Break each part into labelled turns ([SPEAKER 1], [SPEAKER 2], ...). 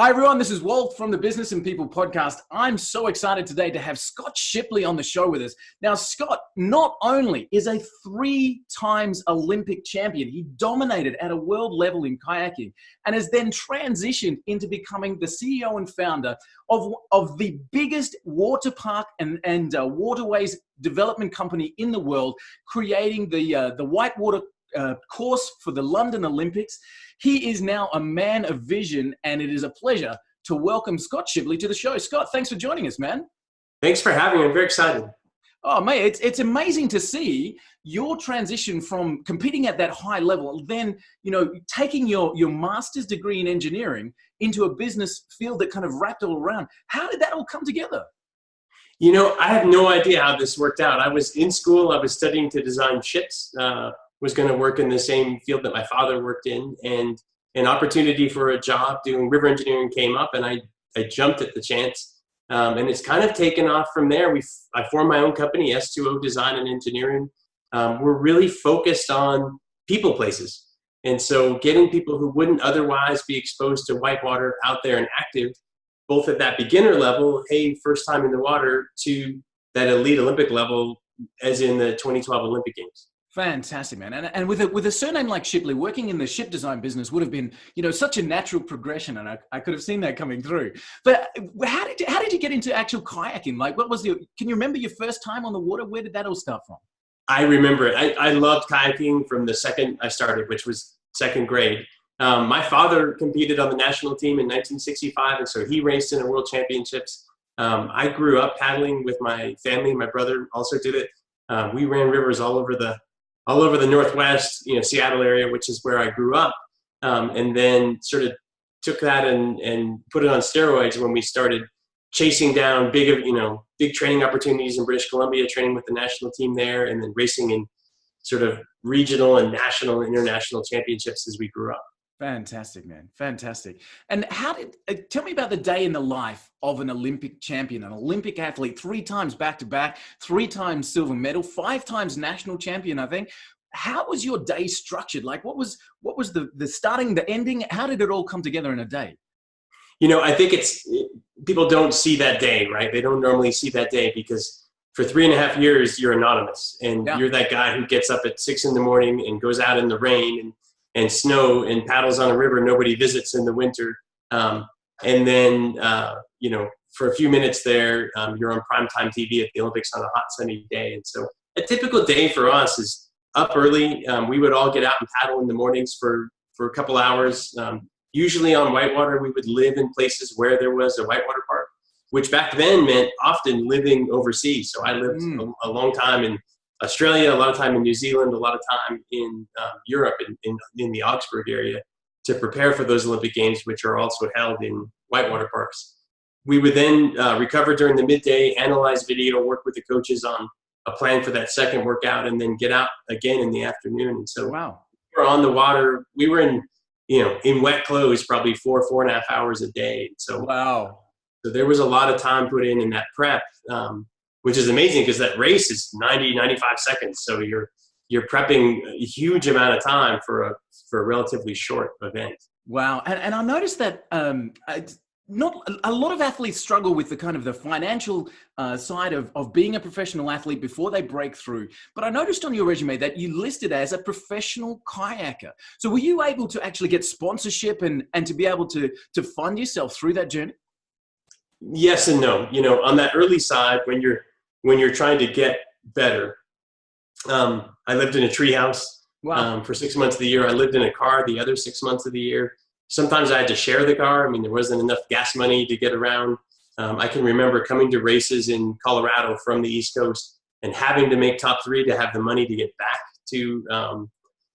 [SPEAKER 1] Hi, everyone. This is Walt from the Business and People podcast. I'm so excited today to have Scott Shipley on the show with us. Now, Scott not only is a 3 times Olympic champion, he dominated at a world level in kayaking and has then transitioned into becoming the CEO and founder of the biggest water park and waterways development company in the world, creating the whitewater course for the London Olympics. He is now a man of vision, and it is a pleasure to welcome Scott Shipley to the show. Scott, thanks for joining us, man.
[SPEAKER 2] Thanks for having me. I'm very excited.
[SPEAKER 1] Oh, mate, it's amazing to see your transition from competing at that high level, then, taking your master's degree in engineering into a business field that kind of wrapped all around. How did that all come together?
[SPEAKER 2] I have no idea how this worked out. I was in school. I was studying to design ships. Was going to work in the same field that my father worked in, and an opportunity for a job doing river engineering came up, and I jumped at the chance. And it's kind of taken off from there. I formed my own company, S2O Design and Engineering. We're really focused on people places. And so getting people who wouldn't otherwise be exposed to whitewater out there and active, both at that beginner level, hey, first time in the water, to that elite Olympic level, as in the 2012 Olympic Games.
[SPEAKER 1] Fantastic, man. And with a surname like Shipley, working in the ship design business would have been, such a natural progression, and I could have seen that coming through. But how did you get into actual kayaking? Like, can you remember your first time on the water? Where did that all start from?
[SPEAKER 2] I remember it. I loved kayaking from the second I started, which was second grade. My father competed on the national team in 1965, and so he raced in the world championships. I grew up paddling with my family. My brother also did it. We ran rivers all over the Northwest, Seattle area, which is where I grew up, and then sort of took that and put it on steroids when we started chasing down big training opportunities in British Columbia, training with the national team there, and then racing in sort of regional and national and international championships as we grew up.
[SPEAKER 1] Fantastic, man. Fantastic. And tell me about the day in the life of an Olympic champion, an Olympic athlete, 3 times back-to-back, 3 times silver medal, 5 times national champion, I think. How was your day structured? Like, what was the starting, the ending? How did it all come together in a day?
[SPEAKER 2] I think people don't see that day, right? They don't normally see that day because for 3.5 years, you're anonymous. And You're that guy who gets up at 6 a.m. and goes out in the rain and snow and paddles on a river nobody visits in the winter. And then, for a few minutes there, you're on primetime TV at the Olympics on a hot sunny day. And so a typical day for us is up early. We would all get out and paddle in the mornings for a couple hours. Usually on whitewater, we would live in places where there was a whitewater park, which back then meant often living overseas. So I lived a long time in Australia, a lot of time in New Zealand, a lot of time in Europe, in the Augsburg area, to prepare for those Olympic Games, which are also held in whitewater parks. We would then recover during the midday, analyze video, work with the coaches on a plan for that second workout, and then get out again in the afternoon. And so
[SPEAKER 1] wow.
[SPEAKER 2] We were on the water. We were in wet clothes probably 4.5 hours a day. So
[SPEAKER 1] wow.
[SPEAKER 2] So there was a lot of time put in that prep. Which is amazing because that race is 95 seconds. So you're prepping a huge amount of time for a relatively short event.
[SPEAKER 1] Wow. And I noticed that not a lot of athletes struggle with the kind of the financial side of being a professional athlete before they break through. But I noticed on your resume that you listed as a professional kayaker. So were you able to actually get sponsorship and to be able to fund yourself through that journey?
[SPEAKER 2] Yes and no. On that early side, when you're trying to get better, I lived in a treehouse.
[SPEAKER 1] Wow.
[SPEAKER 2] For 6 months of the year. I lived in a car the other 6 months of the year. Sometimes I had to share the car. There wasn't enough gas money to get around. I can remember coming to races in Colorado from the East Coast and having to make top 3 to have the money to get back to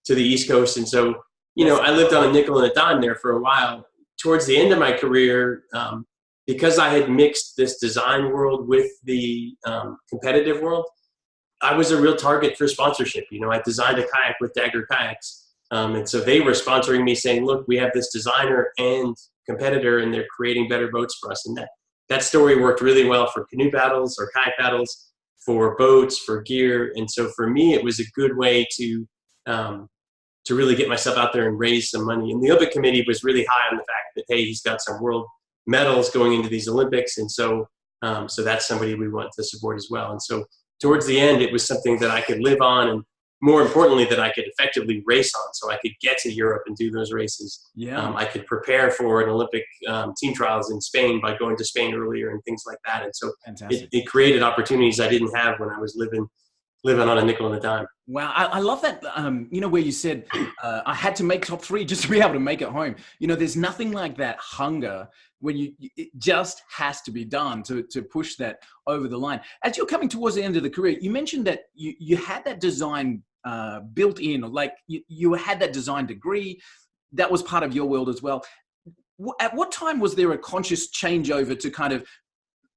[SPEAKER 2] the East Coast. And so, I lived on a nickel and a dime there for a while. Towards the end of my career, because I had mixed this design world with the competitive world, I was a real target for sponsorship. I designed a kayak with Dagger Kayaks. And so they were sponsoring me saying, look, we have this designer and competitor and they're creating better boats for us. And that story worked really well for canoe paddles or kayak paddles, for boats, for gear. And so for me, it was a good way to really get myself out there and raise some money. And the Olympic Committee was really high on the fact that, hey, he's got some world medals going into these Olympics. And so that's somebody we want to support as well. And so towards the end, it was something that I could live on, and more importantly, that I could effectively race on. So I could get to Europe and do those races. Yeah. I could prepare for an Olympic team trials in Spain by going to Spain earlier and things like that. And so it created opportunities I didn't have when I was living on a nickel and a dime.
[SPEAKER 1] Wow. I love that, where you said, I had to make top 3 just to be able to make it home. There's nothing like that hunger when it just has to be done to push that over the line. As you're coming towards the end of the career, you mentioned that you had that design built in, like you had that design degree. That was part of your world as well. At what time was there a conscious changeover to kind of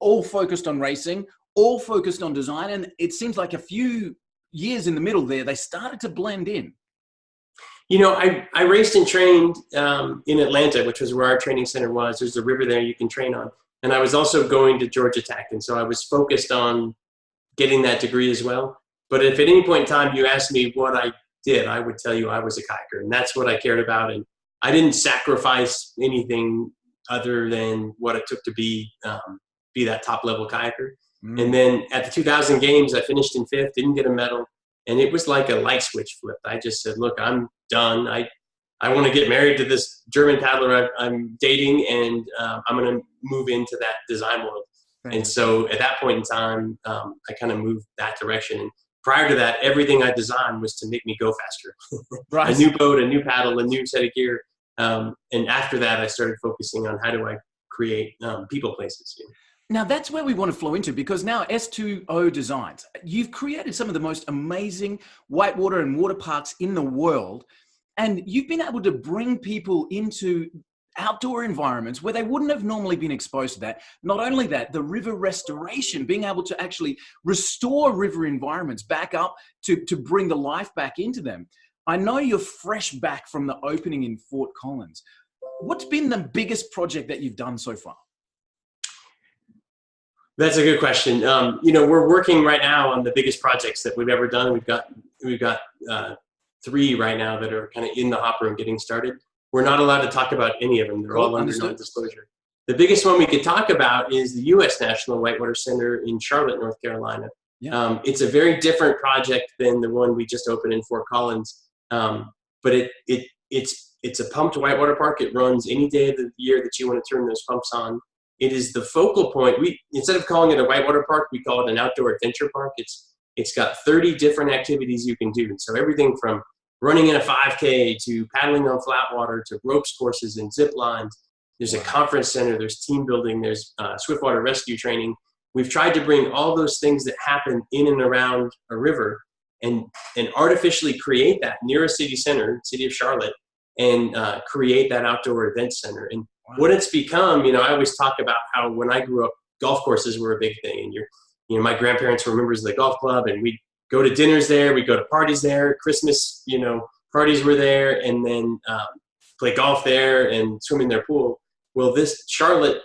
[SPEAKER 1] all focused on racing, all focused on design? And it seems like a few years in the middle there, they started to blend in.
[SPEAKER 2] I raced and trained in Atlanta, which was where our training center was. There's a river there you can train on. And I was also going to Georgia Tech. And so I was focused on getting that degree as well. But if at any point in time you asked me what I did, I would tell you I was a kayaker. And that's what I cared about. And I didn't sacrifice anything other than what it took to be that top level kayaker. And then at the 2000 games, I finished in 5th, didn't get a medal. And it was like a light switch flipped. I just said, look, I'm done. I want to get married to this German paddler I'm dating, and I'm going to move into that design world. And so at that point in time, I kind of moved that direction. And prior to that, everything I designed was to make me go faster. Right. A new boat, a new paddle, a new set of gear. And after that, I started focusing on how do I create people places.
[SPEAKER 1] Now, that's where we want to flow into, because now S2O Designs, you've created some of the most amazing whitewater and water parks in the world. And you've been able to bring people into outdoor environments where they wouldn't have normally been exposed to that. Not only that, the river restoration, being able to actually restore river environments back up to bring the life back into them. I know you're fresh back from the opening in Fort Collins. What's been the biggest project that you've done so far?
[SPEAKER 2] That's a good question. We're working right now on the biggest projects that we've ever done. We've got 3 right now that are kind of in the hopper and getting started. We're not allowed to talk about any of them. They're all under non-disclosure. The biggest one we could talk about is the U.S. National Whitewater Center in Charlotte, North Carolina. Yeah. It's a very different project than the one we just opened in Fort Collins. But it's a pumped whitewater park. It runs any day of the year that you want to turn those pumps on. It is the focal point. Instead of calling it a whitewater park, we call it an outdoor adventure park. It's got 30 different activities you can do. And so everything from running in a 5K to paddling on flat water to ropes courses and zip lines. There's a conference center. There's team building. There's swiftwater rescue training. We've tried to bring all those things that happen in and around a river and artificially create that near a city center, city of Charlotte, and create that outdoor event center. And what it's become, I always talk about how when I grew up, golf courses were a big thing. And my grandparents were members of the golf club, and we'd go to dinners there, we'd go to parties there, Christmas, parties were there, and then play golf there and swim in their pool. Well, this Charlotte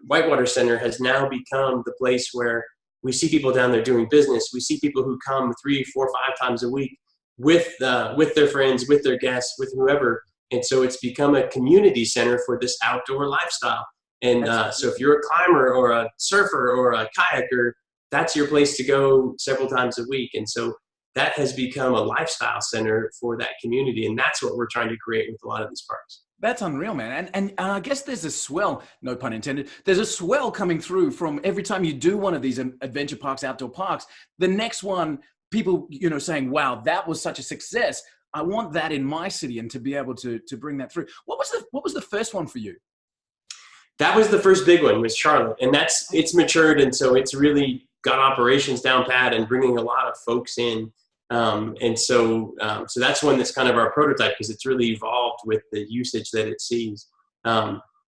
[SPEAKER 2] Whitewater Center has now become the place where we see people down there doing business. We see people who come 3, 4, 5 times a week with their friends, with their guests, with whoever. And so it's become a community center for this outdoor lifestyle. And so if you're a climber or a surfer or a kayaker, that's your place to go several times a week. And so that has become a lifestyle center for that community. And that's what we're trying to create with a lot of these parks.
[SPEAKER 1] That's unreal, man. And I guess there's a swell, no pun intended, there's a swell coming through from every time you do one of these adventure parks, outdoor parks. The next one, people, saying, wow, that was such a success. I want that in my city, and to be able to bring that through. What was the first one for you?
[SPEAKER 2] That was the first big one, was Charlotte. And it's matured. And so it's really got operations down pat and bringing a lot of folks in. So that's one that's kind of our prototype, because it's really evolved with the usage that it sees.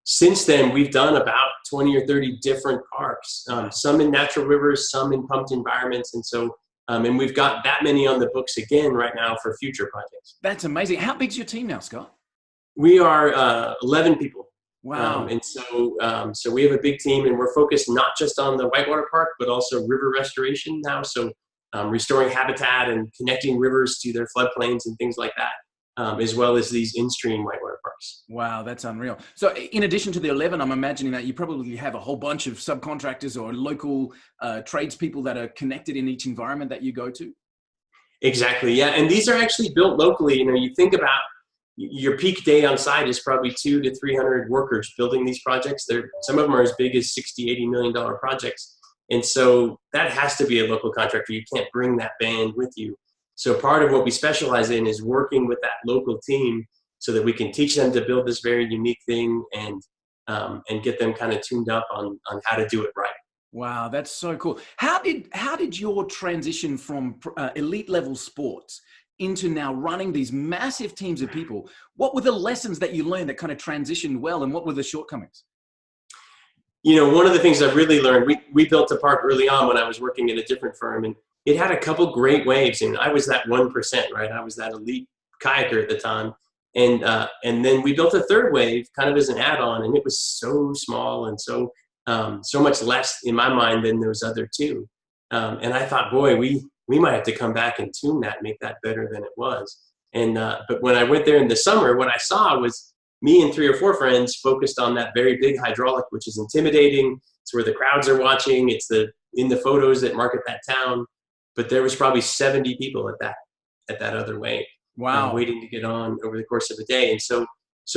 [SPEAKER 2] Since then, we've done about 20 or 30 different parks, some in natural rivers, some in pumped environments. And so, and we've got that many on the books again right now for future projects.
[SPEAKER 1] That's amazing. How big's your team now, Scott?
[SPEAKER 2] We are 11 people.
[SPEAKER 1] Wow.
[SPEAKER 2] So we have a big team, and we're focused not just on the whitewater park, but also river restoration now. So restoring habitat and connecting rivers to their floodplains and things like that, as well as these in-stream whitewater parks.
[SPEAKER 1] Wow, that's unreal. So in addition to the 11, I'm imagining that you probably have a whole bunch of subcontractors or local tradespeople that are connected in each environment that you go to?
[SPEAKER 2] Exactly, yeah. And these are actually built locally. You know, you think about your peak day on site is probably 200 to 300 workers building these projects. Some of them are as big as $60, $80 million projects. And so that has to be a local contractor. You can't bring that band with you. So part of what we specialize in is working with that local team so that we can teach them to build this very unique thing and get them kind of tuned up on how to do it right.
[SPEAKER 1] Wow, that's so cool. How did your transition from elite level sports into now running these massive teams of people? What were the lessons that you learned that kind of transitioned well, and what were the shortcomings?
[SPEAKER 2] You know, one of the things I've really learned, we built a park early on when I was working at a different firm, and it had a couple great waves. And I was that 1%, right? I was that elite kayaker at the time. And then we built a third wave kind of as an add-on, and it was so small and so much less in my mind than those other two. And I thought, boy, we might have to come back and tune that, make that better than it was. And but when I went there in the summer, what I saw was me and 3 or 4 friends focused on that very big hydraulic, which is intimidating. It's where the crowds are watching. It's in the photos that market that town. But there was probably 70 people at that other wave.
[SPEAKER 1] Wow.
[SPEAKER 2] Waiting to get on over the course of a day. And so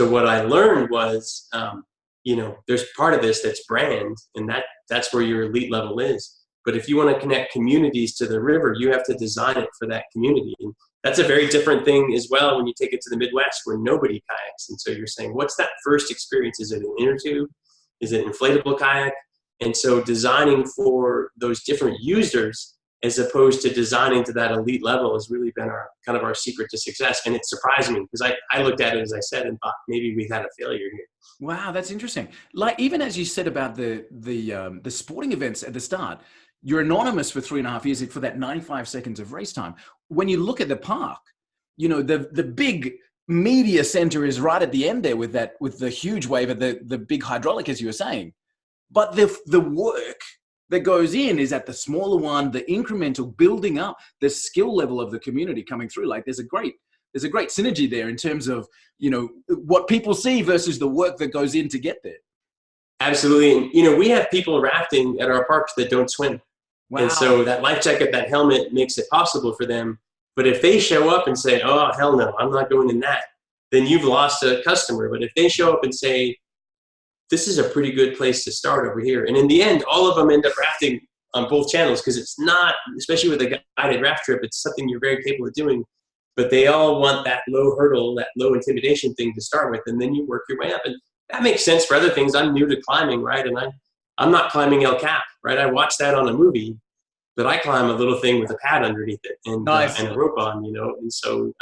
[SPEAKER 2] what I learned was, you know, there's part of this that's brand, and that's where your elite level is. But if you want to connect communities to the river, you have to design it for that community. And that's a very different thing as well when you take it to the Midwest where nobody kayaks. And so you're saying, what's that first experience? Is it an inner tube? Is it an inflatable kayak? And so designing for those different users as opposed to designing to that elite level has really been our secret to success. And it surprised me because I looked at it, as I said, and thought maybe we had a failure here.
[SPEAKER 1] Wow, that's interesting. Like, even as you said about the sporting events at the start, you're anonymous for 3.5 years for that 95 seconds of race time. When you look at the park, you know, the big media center is right at the end there with the huge wave of the big hydraulic, as you were saying. But the work that goes in is at the smaller one, the incremental building up, the skill level of the community coming through. Like, there's a great synergy there in terms of, you know, what people see versus the work that goes in to get there.
[SPEAKER 2] Absolutely. And, you know, we have people rafting at our parks that don't swim. Wow. And so that life jacket, that helmet makes it possible for them. But if they show up and say, oh, hell no, I'm not going in that, then you've lost a customer. But if they show up and say, this is a pretty good place to start over here. And in the end, all of them end up rafting on both channels because it's not, especially with a guided raft trip, it's something you're very capable of doing. But they all want that low hurdle, that low intimidation thing to start with, and then you work your way up. And that makes sense for other things. I'm new to climbing, right? And I'm not climbing El Cap, right? I watched that on a movie, but I climb a little thing with a pad underneath it and,
[SPEAKER 1] nice.
[SPEAKER 2] And a rope on, you know? And so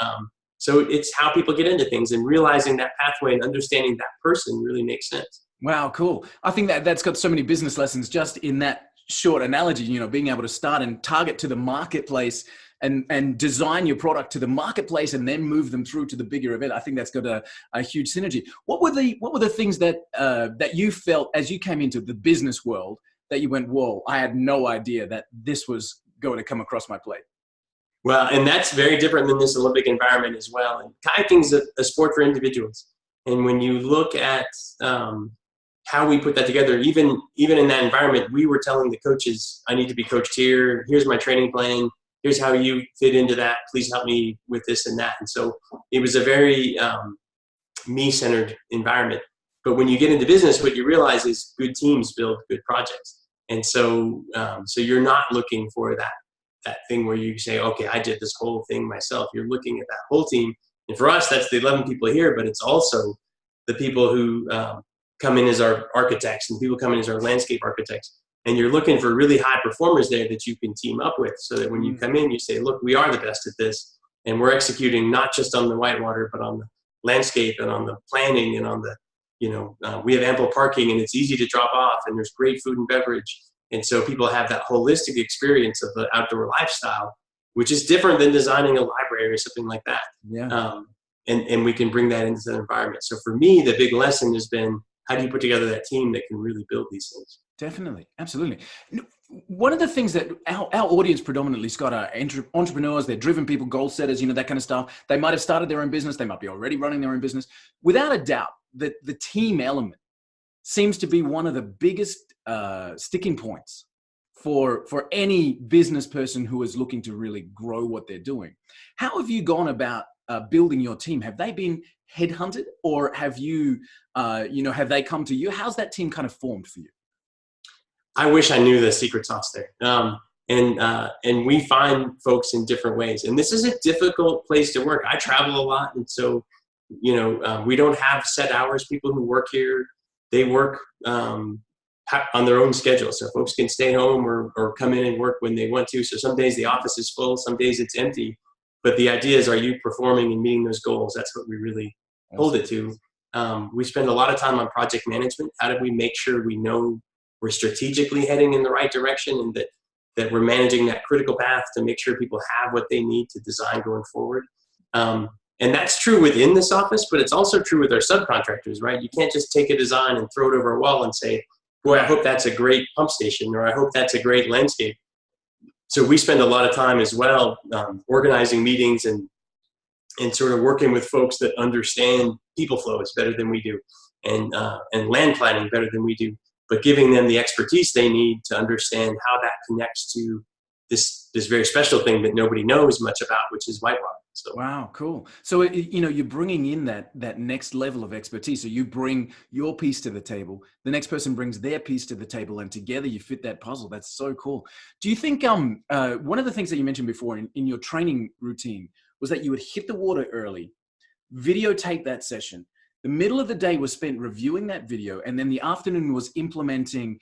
[SPEAKER 2] it's how people get into things, and realizing that pathway and understanding that person really makes sense.
[SPEAKER 1] Wow, cool. I think that's got so many business lessons just in that short analogy, you know, being able to start and target to the marketplace and design your product to the marketplace and then move them through to the bigger event. I think that's got a huge synergy. What were the things that you felt as you came into the business world that you went, whoa, I had no idea that this was going to come across my plate?
[SPEAKER 2] Well, and that's very different than this Olympic environment as well. And kayaking's a sport for individuals. And when you look at how we put that together, even in that environment, we were telling the coaches, I need to be coached here. Here's my training plan. Here's how you fit into that. Please help me with this and that. And so it was a very me-centered environment. But when you get into business, what you realize is good teams build good projects. And so you're not looking for that thing where you say, okay, I did this whole thing myself. You're looking at that whole team. And for us, that's the 11 people here, but it's also the people who come in as our architects, and people come in as our landscape architects. And you're looking for really high performers there that you can team up with, so that when you come in, you say, look, we are the best at this. And we're executing not just on the whitewater, but on the landscape and on the planning and on the, we have ample parking and it's easy to drop off and there's great food and beverage. And so people have that holistic experience of the outdoor lifestyle, which is different than designing a library or something like that.
[SPEAKER 1] Yeah.
[SPEAKER 2] And we can bring that into the environment. So for me, the big lesson has been, how do you put together that team that can really build these things?
[SPEAKER 1] Definitely. Absolutely. One of the things that our audience predominantly, Scott, are entrepreneurs, they're driven people, goal setters, that kind of stuff. They might have started their own business. They might be already running their own business. Without a doubt, that the team element seems to be one of the biggest sticking points for any business person who is looking to really grow what they're doing. How have you gone about building your team? Have they been headhunted, or have you, have they come to you? How's that team kind of formed for you?
[SPEAKER 2] I wish I knew the secret sauce there. And we find folks in different ways. And this is a difficult place to work. I travel a lot. And so, we don't have set hours. People who work here, they work on their own schedule. So folks can stay home or come in and work when they want to. So some days the office is full, some days it's empty. But the idea is, are you performing and meeting those goals? That's what we really hold it to. We spend a lot of time on project management. How do we make sure we know we're strategically heading in the right direction, and that we're managing that critical path to make sure people have what they need to design going forward. And that's true within this office, but it's also true with our subcontractors, right? You can't just take a design and throw it over a wall and say, boy, I hope that's a great pump station, or I hope that's a great landscape. So we spend a lot of time as well organizing meetings and sort of working with folks that understand people flows better than we do, and land planning better than we do, but giving them the expertise they need to understand how that connects to this very special thing that nobody knows much about, which is whitewater. So.
[SPEAKER 1] Wow, cool. So, you're bringing in that next level of expertise. So you bring your piece to the table, the next person brings their piece to the table, and together you fit that puzzle. That's so cool. Do you think one of the things that you mentioned before in your training routine was that you would hit the water early, videotape that session, the middle of the day was spent reviewing that video, and then the afternoon was implementing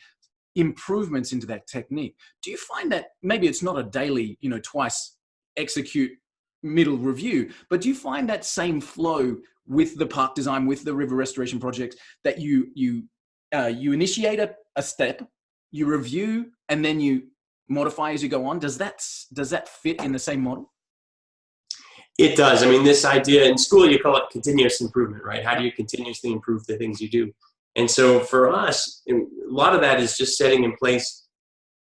[SPEAKER 1] improvements into that technique? Do you find that maybe it's not a daily, twice execute middle review, but do you find that same flow with the park design, with the river restoration projects, that you initiate a step, you review, and then you modify as you go on? Does that fit in the same model?
[SPEAKER 2] It does. I mean, this idea in school, you call it continuous improvement, right? How do you continuously improve the things you do? And so for us, a lot of that is just setting in place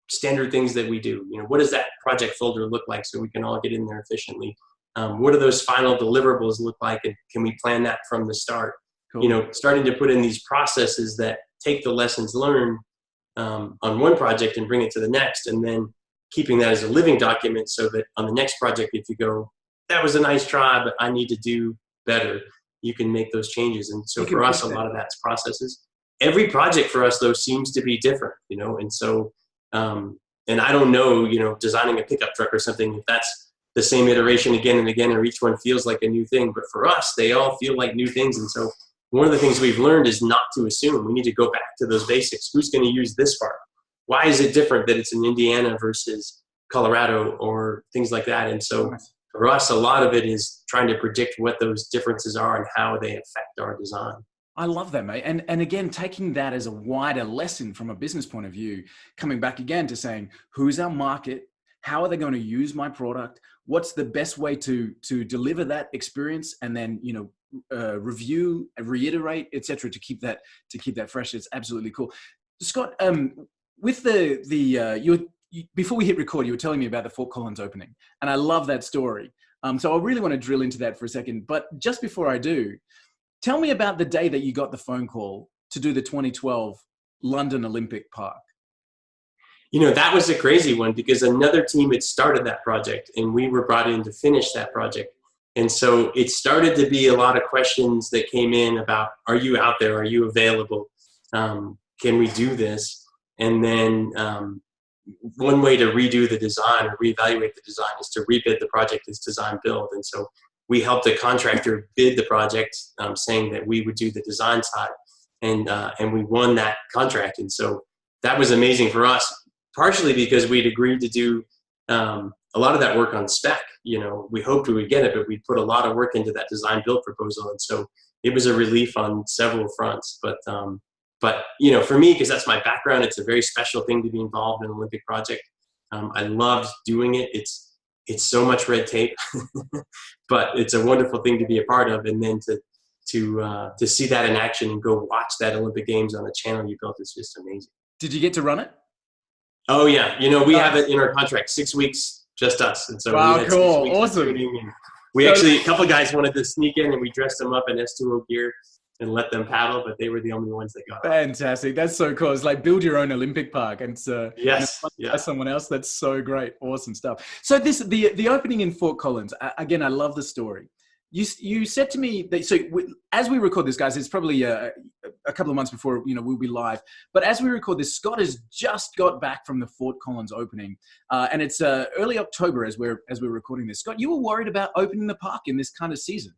[SPEAKER 2] standard things that we do. What does that project folder look like so we can all get in there efficiently? What do those final deliverables look like? And can we plan that from the start? Cool. Starting to put in these processes that take the lessons learned on one project and bring it to the next, and then keeping that as a living document so that on the next project, if you go, that was a nice try, but I need to do better, you can make those changes. And so for us, a lot of that's processes. Every project for us, though, seems to be different, and so, and I don't know, designing a pickup truck or something, if that's the same iteration again and again, or each one feels like a new thing, but for us, they all feel like new things. And so one of the things we've learned is not to assume. We need to go back to those basics. Who's going to use this part? Why is it different that it's in Indiana versus Colorado or things like that? And so for us, a lot of it is trying to predict what those differences are and how they affect our design.
[SPEAKER 1] I love that, mate. And again, taking that as a wider lesson from a business point of view, coming back again to saying, who's our market? How are they going to use my product? What's the best way to deliver that experience? And then, review, reiterate, etc., to keep that fresh. It's absolutely cool. Scott, with before we hit record, you were telling me about the Fort Collins opening, and I love that story. So I really want to drill into that for a second. But just before I do, tell me about the day that you got the phone call to do the 2012 London Olympic Park.
[SPEAKER 2] That was a crazy one because another team had started that project and we were brought in to finish that project. And so it started to be a lot of questions that came in about, are you out there? Are you available? Can we do this? And then one way to redo the design or reevaluate the design is to rebid the project as design build. And so we helped a contractor bid the project, saying that we would do the design side, and we won that contract. And so that was amazing for us, partially because we'd agreed to do a lot of that work on spec. We hoped we would get it, but we put a lot of work into that design build proposal. And so it was a relief on several fronts. But for me, because that's my background, it's a very special thing to be involved in an Olympic project. I loved doing it. It's so much red tape, but it's a wonderful thing to be a part of. And then to see that in action and go watch that Olympic Games on the channel you built is just amazing.
[SPEAKER 1] Did you get to run it?
[SPEAKER 2] Oh yeah. We have it in our contract, 6 weeks, just us. And so
[SPEAKER 1] wow,
[SPEAKER 2] we had
[SPEAKER 1] cool.
[SPEAKER 2] 6 weeks
[SPEAKER 1] Awesome.
[SPEAKER 2] of shooting, and we actually, a couple of guys wanted to sneak in and we dressed them up in S2O gear and let them paddle, but they were the only ones that got off.
[SPEAKER 1] Fantastic. That's so cool. It's like build your own Olympic park, and
[SPEAKER 2] yes,
[SPEAKER 1] by someone else. That's so great. Awesome stuff. So the opening in Fort Collins, again, I love the story. You said to me that, as we record this, guys, it's probably a couple of months before, we'll be live. But as we record this, Scott has just got back from the Fort Collins opening, and it's early October as we're recording this. Scott, you were worried about opening the park in this kind of season.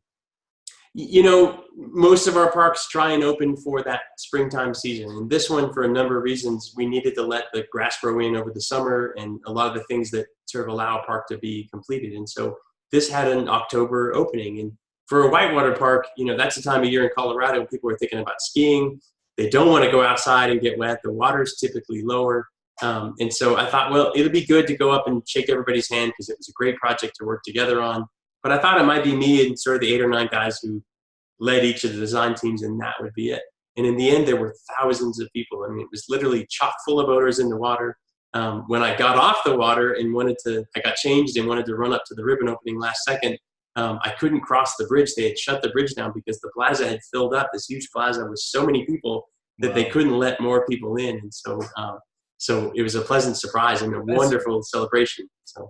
[SPEAKER 2] Most of our parks try and open for that springtime season. And this one, for a number of reasons, we needed to let the grass grow in over the summer and a lot of the things that sort of allow a park to be completed. And so this had an October opening. And for a whitewater park, that's the time of year in Colorado when people are thinking about skiing. They don't want to go outside and get wet. The water's typically lower. And so I thought, well, it'll be good to go up and shake everybody's hand because it was a great project to work together on. But I thought it might be me and sort of the 8 or 9 guys who led each of the design teams, and that would be it. And in the end, there were thousands of people. I mean, it was literally chock full of boaters in the water. When I got off the water and I got changed and wanted to run up to the ribbon opening last second, I couldn't cross the bridge. They had shut the bridge down because the plaza had filled up, this huge plaza with so many people that they couldn't let more people in. And so it was a pleasant surprise and a wonderful celebration. So.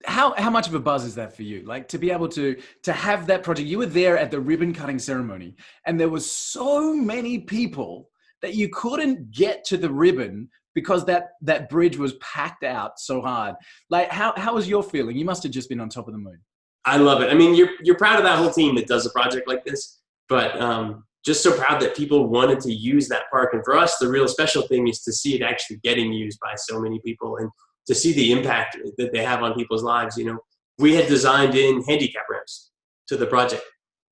[SPEAKER 1] How much of a buzz is that for you? Like, to be able to have that project, you were there at the ribbon cutting ceremony, and there was so many people that you couldn't get to the ribbon because that bridge was packed out so hard. Like, how was your feeling? You must have just been on top of the moon.
[SPEAKER 2] I love it. I mean, you're proud of that whole team that does a project like this, but just so proud that people wanted to use that park. And for us, the real special thing is to see it actually getting used by so many people and to see the impact that they have on people's lives. We had designed in handicap ramps to the project.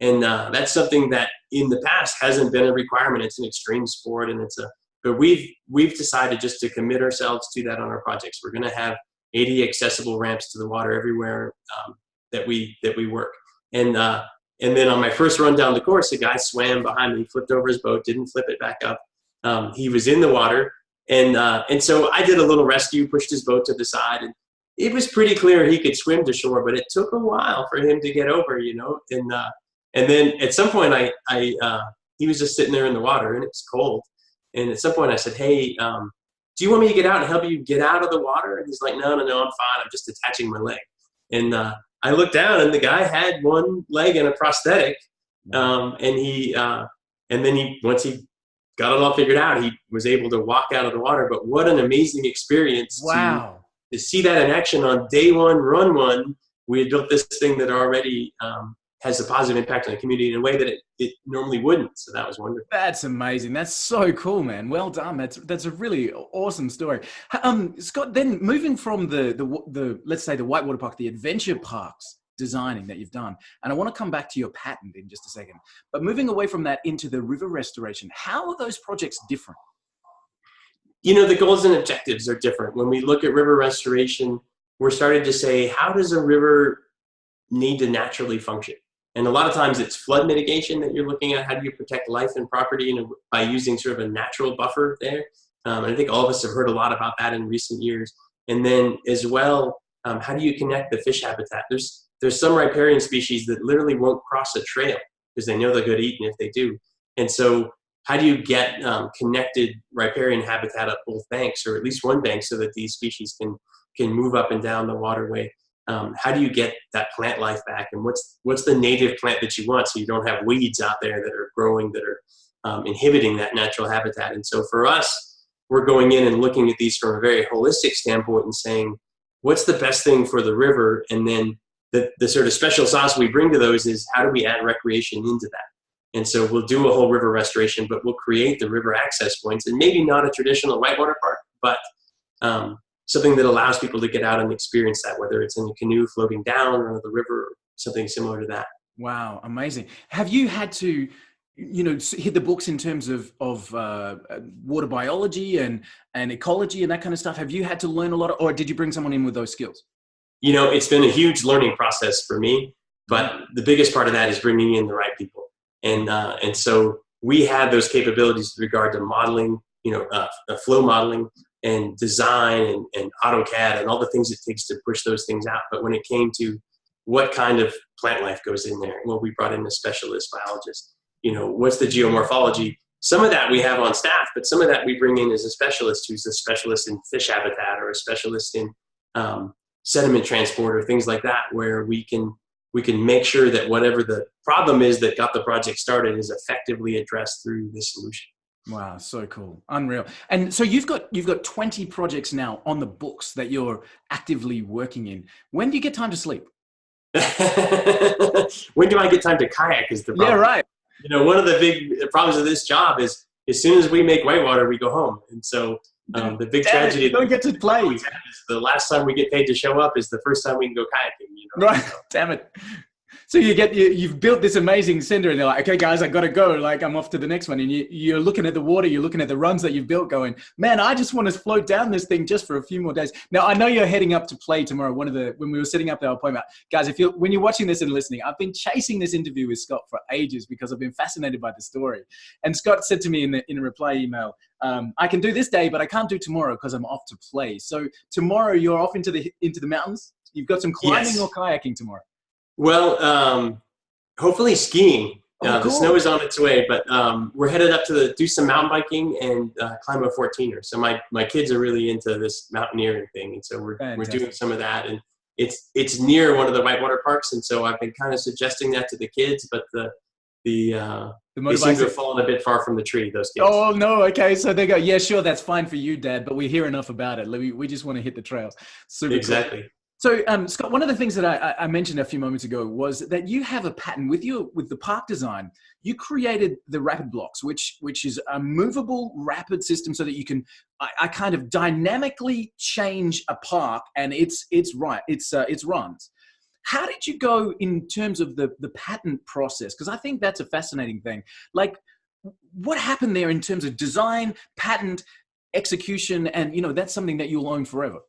[SPEAKER 2] And that's something that in the past hasn't been a requirement. It's an extreme sport, and but we've decided just to commit ourselves to that on our projects. We're going to have 80 accessible ramps to the water everywhere that we work. And then on my first run down the course, a guy swam behind me, flipped over his boat, didn't flip it back up. He was in the water. And so I did a little rescue, pushed his boat to the side, and it was pretty clear he could swim to shore, but it took a while for him to get over, and then at some point he was just sitting there in the water and it's cold. And at some point I said, hey, do you want me to get out and help you get out of the water? And he's like, no, I'm fine. I'm just attaching my leg. And I looked down and the guy had one leg and a prosthetic. And then once he got it all figured out, he was able to walk out of the water. But what an amazing experience.
[SPEAKER 1] Wow.
[SPEAKER 2] To see that in action on day one, run one. We had built this thing that already has a positive impact on the community in a way that it normally wouldn't. So that was wonderful.
[SPEAKER 1] That's amazing. That's so cool, man. Well done. That's a really awesome story. Scott, then moving from the let's say the whitewater park, the adventure parks designing that you've done, and I want to come back to your patent in just a second, but moving away from that into the river restoration, how are those projects different?
[SPEAKER 2] The goals and objectives are different. When we look at river restoration, we're starting to say, how does a river need to naturally function? And a lot of times it's flood mitigation that you're looking at. How do you protect life and property by using sort of a natural buffer there? And I think all of us have heard a lot about that in recent years. And then as well, how do you connect the fish habitat? There's some riparian species that literally won't cross a trail because they know they'll get eaten if they do. And so how do you get connected riparian habitat up both banks, or at least one bank, so that these species can move up and down the waterway? How do you get that plant life back? And what's the native plant that you want, so you don't have weeds out there that are growing, that are inhibiting that natural habitat? And so for us, we're going in and looking at these from a very holistic standpoint and saying, what's the best thing for the river? And then the sort of special sauce we bring to those is, how do we add recreation into that? And so we'll do a whole river restoration, but we'll create the river access points, and maybe not a traditional whitewater park, but something that allows people to get out and experience that, whether it's in a canoe floating down or the river, or something similar to that.
[SPEAKER 1] Wow, amazing. Have you had to, hit the books in terms of water biology and ecology and that kind of stuff? Have you had to learn a lot, or did you bring someone in with those skills?
[SPEAKER 2] It's been a huge learning process for me, but the biggest part of that is bringing in the right people. And so we had those capabilities with regard to modeling flow modeling and design and AutoCAD and all the things it takes to push those things out. But when it came to what kind of plant life goes in there, well, we brought in a specialist biologist. What's the geomorphology? Some of that we have on staff, but some of that we bring in as a specialist who's a specialist in fish habitat or a specialist in sediment transport or things like that, where we can make sure that whatever the problem is that got the project started is effectively addressed through this solution.
[SPEAKER 1] Wow, so cool. Unreal. And so you've got 20 projects now on the books that you're actively working in. When do you get time to sleep?
[SPEAKER 2] When do I get time to kayak is the problem.
[SPEAKER 1] Yeah, right.
[SPEAKER 2] One of the big problems of this job is as soon as we make whitewater, we go home. And so the big tragedy
[SPEAKER 1] you don't get to play.
[SPEAKER 2] Is the last time we get paid to show up is the first time we can go kayaking.
[SPEAKER 1] Right. Damn it. So you've built this amazing center and they're like, okay, guys, I got to go. Like, I'm off to the next one. And you're looking at the water, you're looking at the runs that you've built going, man, I just want to float down this thing just for a few more days. Now, I know you're heading up to play tomorrow. When we were setting up our appointment, guys, when you're watching this and listening, I've been chasing this interview with Scott for ages because I've been fascinated by the story. And Scott said to me in a reply email, I can do this day, but I can't do tomorrow because I'm off to play. So tomorrow you're off into the mountains. You've got some climbing or kayaking tomorrow.
[SPEAKER 2] Well, hopefully skiing.
[SPEAKER 1] Cool.
[SPEAKER 2] The snow is on its way, but we're headed up to do some mountain biking and climb a 14er. So my kids are really into this mountaineering thing, and so we're doing some of that. And it's near one of the whitewater parks, and so I've been kind of suggesting that to the kids, but they seem to have fallen a bit far from the tree, those kids.
[SPEAKER 1] Oh, no. Okay. So they go, yeah, sure. That's fine for you, Dad, but we hear enough about it. We just want to hit the trails. Super
[SPEAKER 2] exactly.
[SPEAKER 1] Cool. So, Scott, one of the things that I mentioned a few moments ago was that you have a pattern with the park design. You created the rapid blocks, which is a movable rapid system so that you can I kind of dynamically change a park and its runs. How did you go in terms of the patent process? Because I think that's a fascinating thing. Like, what happened there in terms of design, patent, execution, and that's something that you'll own forever?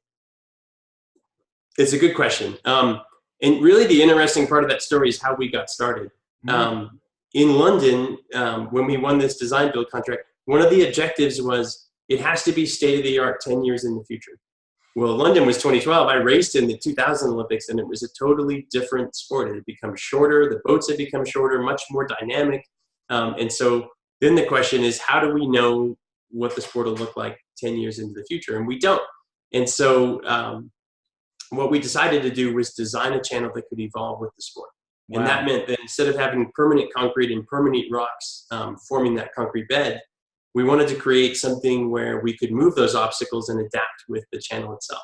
[SPEAKER 2] It's a good question. And really the interesting part of that story is how we got started. In London, when we won this design build contract, one of the objectives was it has to be state-of-the-art 10 years in the future. Well, London was 2012. I raced in the 2000 Olympics, and it was a totally different sport. It had become shorter. The boats had become shorter, much more dynamic. And so then the question is, how do we know what the sport will look like 10 years into the future? And we don't. And so what we decided to do was design a channel that could evolve with the sport. Wow. And that meant that instead of having permanent concrete and permanent rocks forming that concrete bed, we wanted to create something where we could move those obstacles and adapt with the channel itself.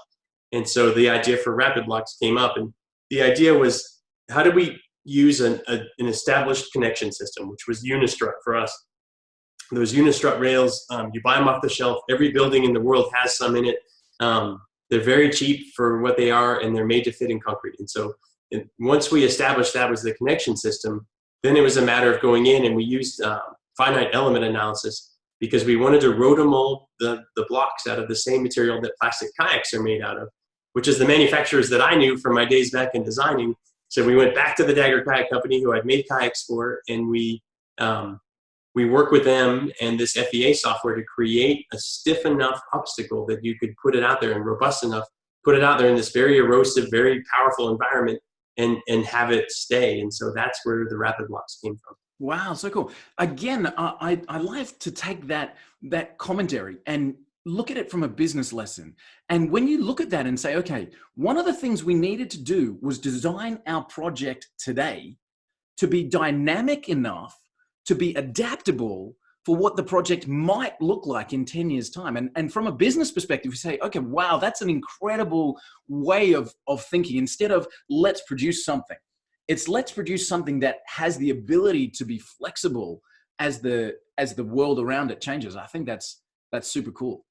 [SPEAKER 2] And so the idea for rapid blocks came up, and the idea was, how do we use an established connection system, which was Unistrut for us. Those Unistrut rails, you buy them off the shelf. Every building in the world has some in it. They're very cheap for what they are, and they're made to fit in concrete. And so once we established that was the connection system, then it was a matter of going in, and we used finite element analysis because we wanted to rotomold the blocks out of the same material that plastic kayaks are made out of, which is the manufacturers that I knew from my days back in designing. So we went back to the Dagger Kayak Company, who I'd made kayaks for, and we work with them and this FEA software to create a stiff enough obstacle that you could put it out there, and robust enough, put it out there in this very erosive, very powerful environment and have it stay. And so that's where the rapid blocks came from.
[SPEAKER 1] Wow, so cool. Again, I like to take that commentary and look at it from a business lesson. And when you look at that and say, okay, one of the things we needed to do was design our project today to be dynamic enough to be adaptable for what the project might look like in 10 years' time. And from a business perspective, you say, okay, wow, that's an incredible way of thinking. Instead of let's produce something, it's let's produce something that has the ability to be flexible as the world around it changes. I think that's super cool.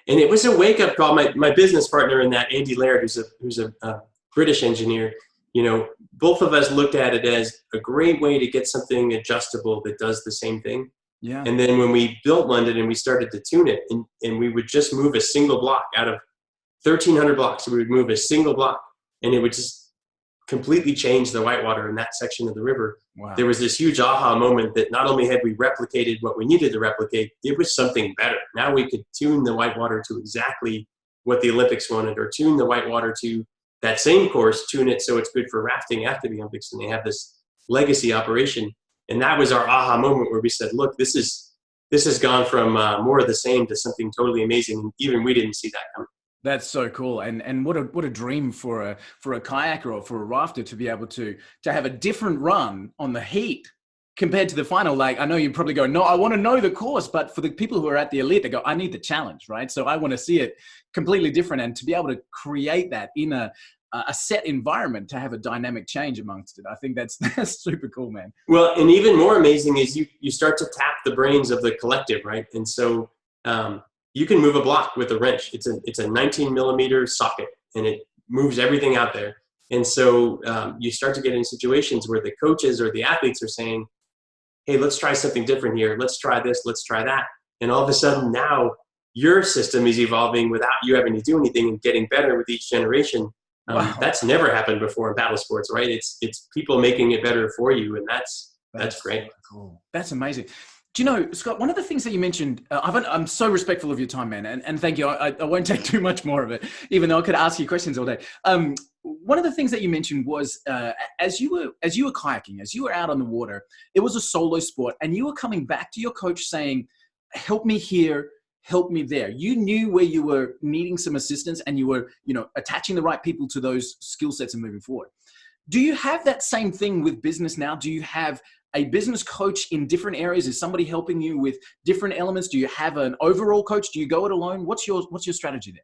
[SPEAKER 2] And it was a wake-up call. My business partner in that, Andy Laird, who's a British engineer, both of us looked at it as a great way to get something adjustable that does the same thing.
[SPEAKER 1] Yeah.
[SPEAKER 2] And then when we built London and we started to tune it, and we would just move a single block out of 1,300 blocks, we would move a single block, and it would just completely changed the whitewater in that section of the river.
[SPEAKER 1] Wow.
[SPEAKER 2] There was this huge aha moment that not only had we replicated what we needed to replicate, it was something better. Now we could tune the whitewater to exactly what the Olympics wanted, or tune the whitewater to that same course, tune it so it's good for rafting after the Olympics, and they have this legacy operation. And that was our aha moment where we said, look, this has gone from more of the same to something totally amazing. And even we didn't see that coming.
[SPEAKER 1] That's so cool. And what a dream for a kayaker or for a rafter to be able to have a different run on the heat compared to the final. Like, I know you probably go, no, I want to know the course, but for the people who are at the elite, they go, I need the challenge, right? So I want to see it completely different, and to be able to create that in a set environment, to have a dynamic change amongst it. I think that's super cool, man.
[SPEAKER 2] Well, and even more amazing is you start to tap the brains of the collective, right? And so, you can move a block with a wrench. It's a 19 millimeter socket, and it moves everything out there. And so you start to get in situations where the coaches or the athletes are saying, hey, let's try something different here. Let's try this, let's try that. And all of a sudden now your system is evolving without you having to do anything and getting better with each generation. Wow. That's never happened before in paddle sports, right? It's people making it better for you. And that's great.
[SPEAKER 1] Cool. That's amazing. Do you know, Scott, one of the things that you mentioned, I'm so respectful of your time, man, and thank you. I won't take too much more of it, even though I could ask you questions all day. One of the things that you mentioned was as you were kayaking, as you were out on the water, it was a solo sport, and you were coming back to your coach saying, help me here, help me there. You knew where you were needing some assistance, and you were, attaching the right people to those skill sets and moving forward. Do you have that same thing with business now? Do you have a business coach in different areas? Is somebody helping you with different elements? Do you have an overall coach? Do you go it alone? What's your strategy there?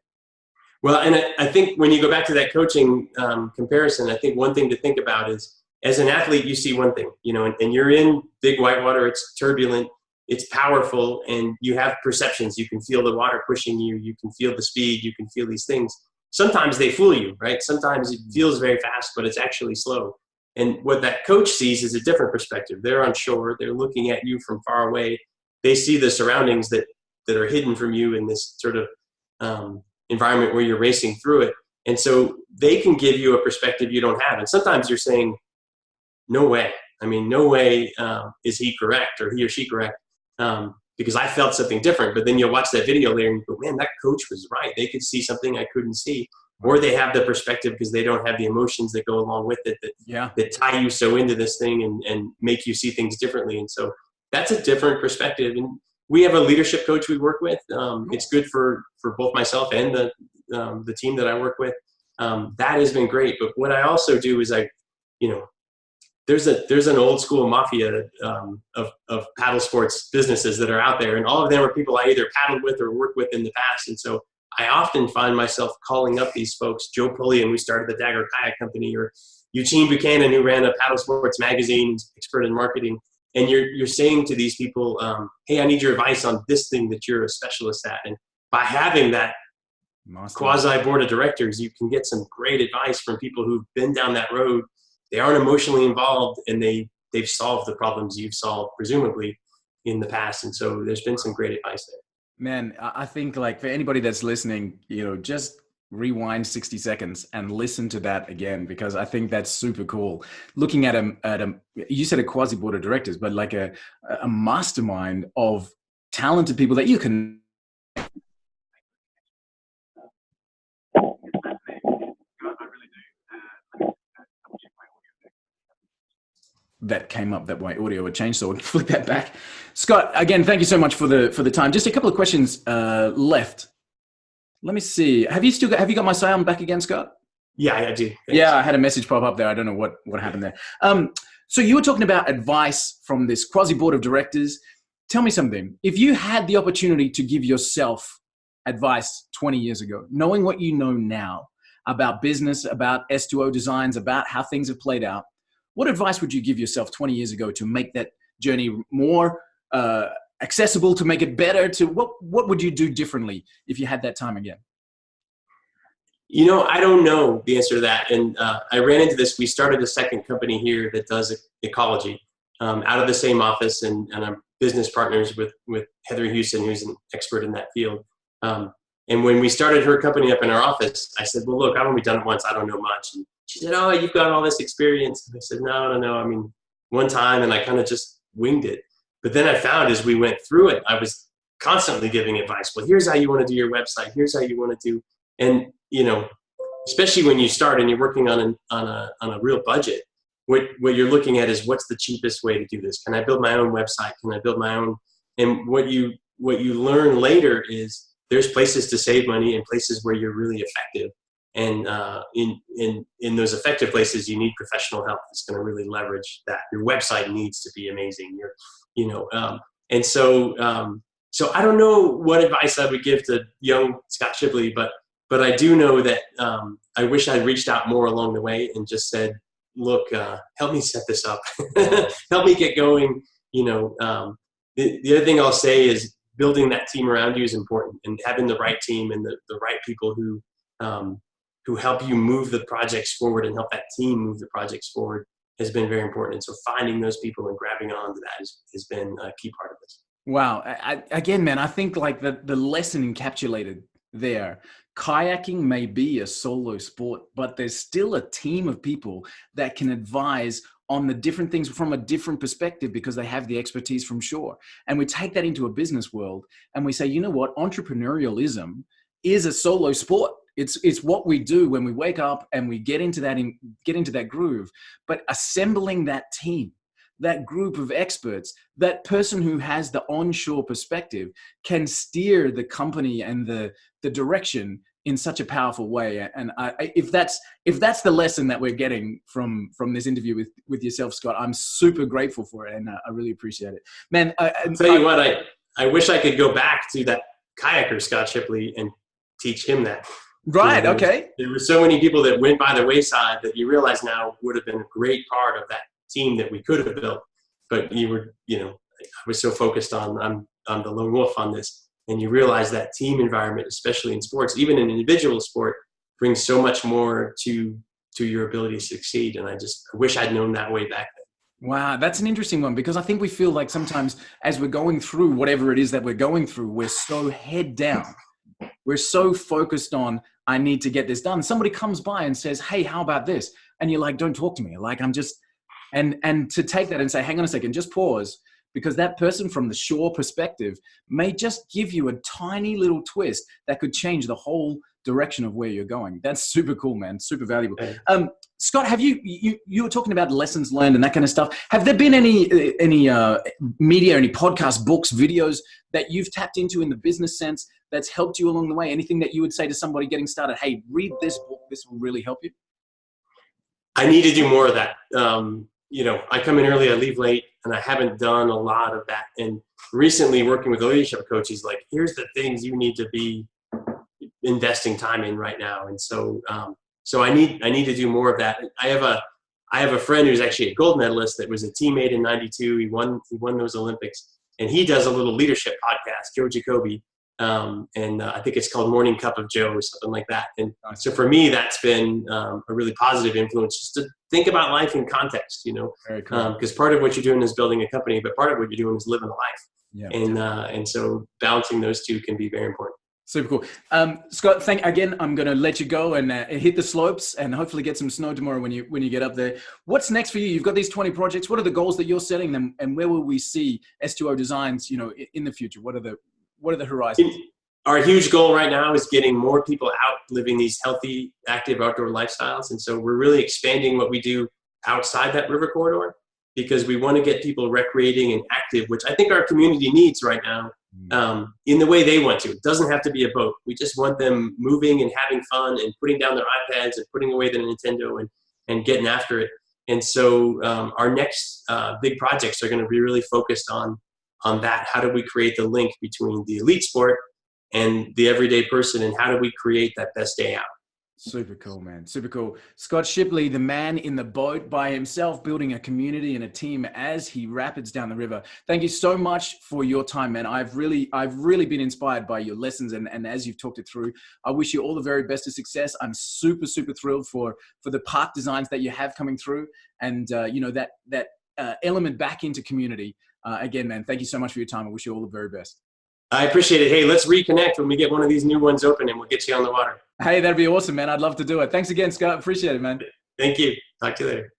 [SPEAKER 2] Well, and I think when you go back to that coaching comparison, I think one thing to think about is, as an athlete, you see one thing, and you're in big whitewater, it's turbulent, it's powerful, and you have perceptions. You can feel the water pushing you, you can feel the speed, you can feel these things. Sometimes they fool you, right? Sometimes it feels very fast, but it's actually slow. And what that coach sees is a different perspective. They're on shore. They're looking at you from far away. They see the surroundings that are hidden from you in this sort of environment where you're racing through it. And so they can give you a perspective you don't have. And sometimes you're saying, no way. I mean, no way is he correct or he or she correct, because I felt something different. But then you'll watch that video later and you go, man, that coach was right. They could see something I couldn't see. Or they have the perspective because they don't have the emotions that go along with it that tie you so into this thing and make you see things differently. And so that's a different perspective. And we have a leadership coach we work with. It's good for both myself and the team that I work with. That has been great. But what I also do is there's an old school mafia of paddle sports businesses that are out there, and all of them are people I either paddled with or worked with in the past. And so I often find myself calling up these folks, Joe Pullian, who started the Dagger Kayak Company, or Eugene Buchanan, who ran a paddle sports magazine, expert in marketing. And you're saying to these people, hey, I need your advice on this thing that you're a specialist at. And by having that quasi board of directors, you can get some great advice from people who've been down that road. They aren't emotionally involved, and they've solved the problems you've solved, presumably, in the past. And so there's been some great advice there.
[SPEAKER 1] Man, I think, like, for anybody that's listening, just rewind 60 seconds and listen to that again, because I think that's super cool. Looking at you said a quasi board of directors, but like a mastermind of talented people that you can. That came up that my audio would change, so we'll flick that back. Scott, again, thank you so much for the time. Just a couple of questions left. Let me see. Have you got my sound back again, Scott?
[SPEAKER 2] Yeah, I do. Thanks.
[SPEAKER 1] Yeah, I had a message pop up there. I don't know what happened there. So you were talking about advice from this quasi board of directors. Tell me something. If you had the opportunity to give yourself advice 20 years ago, knowing what you know now about business, about S2O designs, about how things have played out, what advice would you give yourself 20 years ago to make that journey more accessible, to make it better? To what would you do differently if you had that time again?
[SPEAKER 2] I don't know the answer to that. And I ran into this. We started a second company here that does ecology out of the same office, and I'm business partners with Heather Houston, who's an expert in that field. And when we started her company up in our office, I said, well, look, I've only done it once. I don't know much. And She said, oh, you've got all this experience. And I said, no. I mean, one time, and I kind of just winged it. But then I found as we went through it, I was constantly giving advice. Well, here's how you want to do your website. Here's how you want to do. And, you know, especially when you start and you're working on a real budget, what you're looking at is what's the cheapest way to do this? Can I build my own website? Can I build my own? And what you learn later is there's places to save money and places where you're really effective. And in those effective places, you need professional help that's going to really leverage that. Your website needs to be amazing. So I don't know what advice I would give to young Scott Shipley, but I do know that I wish I'd reached out more along the way and just said, look, help me set this up, help me get going. The other thing I'll say is building that team around you is important, and having the right team and the right people who help you move the projects forward and help that team move the projects forward has been very important. And so finding those people and grabbing onto that has been a key part of this.
[SPEAKER 1] Wow. Again, man, I think like the lesson encapsulated there, kayaking may be a solo sport, but there's still a team of people that can advise on the different things from a different perspective because they have the expertise from shore. And we take that into a business world and we say, you know what, entrepreneurialism is a solo sport. It's what we do when we wake up and we get into that groove. But assembling that team, that group of experts, that person who has the onshore perspective can steer the company and the direction in such a powerful way. And if that's the lesson that we're getting from this interview with yourself, Scott, I'm super grateful for it, and I really appreciate it, man.
[SPEAKER 2] I'll tell you what, I wish I could go back to that kayaker Scott Shipley and teach him that.
[SPEAKER 1] Right. Okay.
[SPEAKER 2] There were so many people that went by the wayside that you realize now would have been a great part of that team that we could have built. But I was so focused on I'm the lone wolf on this. And you realize that team environment, especially in sports, even in individual sport, brings so much more to your ability to succeed. And I wish I'd known that way back then.
[SPEAKER 1] Wow, that's an interesting one, because I think we feel like sometimes as we're going through whatever it is that we're going through, we're so head down. We're so focused on, I need to get this done. Somebody comes by and says, hey, how about this? And you're like, don't talk to me. Like, I'm just, and to take that and say, hang on a second, just pause. Because that person from the shore perspective may just give you a tiny little twist that could change the whole direction of where you're going. That's super cool, man. Super valuable. Scott, have you were talking about lessons learned and that kind of stuff. Have there been any media, any podcasts, books, videos that you've tapped into in the business sense that's helped you along the way? Anything that you would say to somebody getting started, hey, read this book, this will really help you?
[SPEAKER 2] I need to do more of that. I come in early, I leave late, and I haven't done a lot of that. And recently working with a leadership coach, he's like, here's the things you need to be investing time in right now. And so I need to do more of that. I have a friend who's actually a gold medalist that was a teammate in '92. He won those Olympics, and he does a little leadership podcast, Joe Jacoby. I think it's called Morning Cup of Joe or something like that. And so for me, that's been a really positive influence, just to think about life in context,
[SPEAKER 1] Very cool.
[SPEAKER 2] Because part of what you're doing is building a company, but part of what you're doing is living a life.
[SPEAKER 1] Yeah,
[SPEAKER 2] and so balancing those two can be very important.
[SPEAKER 1] Super cool. Scott, again, I'm going to let you go and hit the slopes and hopefully get some snow tomorrow when you get up there. What's next for you? You've got these 20 projects. What are the goals that you're setting them, and where will we see S2O Designs, in the future? What are the horizons?
[SPEAKER 2] Our huge goal right now is getting more people out living these healthy, active outdoor lifestyles. And so we're really expanding what we do outside that river corridor, because we want to get people recreating and active, which I think our community needs right now, in the way they want to. It doesn't have to be a boat. We just want them moving and having fun and putting down their iPads and putting away the Nintendo and getting after it. And so our next big projects are going to be really focused on that. How do we create the link between the elite sport and the everyday person, and how do we create that best day out?
[SPEAKER 1] Super cool, man. Super cool. Scott Shipley, the man in the boat by himself, building a community and a team as he rapids down the river. Thank you so much for your time, man. I've really been inspired by your lessons, and as you've talked it through. I wish you all the very best of success. I'm super, super thrilled for the park designs that you have coming through, and that element back into community. Again, man, thank you so much for your time. I wish you all the very best.
[SPEAKER 2] I appreciate it. Hey, let's reconnect when we get one of these new ones open, and we'll get you on the water.
[SPEAKER 1] Hey, that'd be awesome, man. I'd love to do it. Thanks again, Scott. Appreciate it, man.
[SPEAKER 2] Thank you. Talk to you later.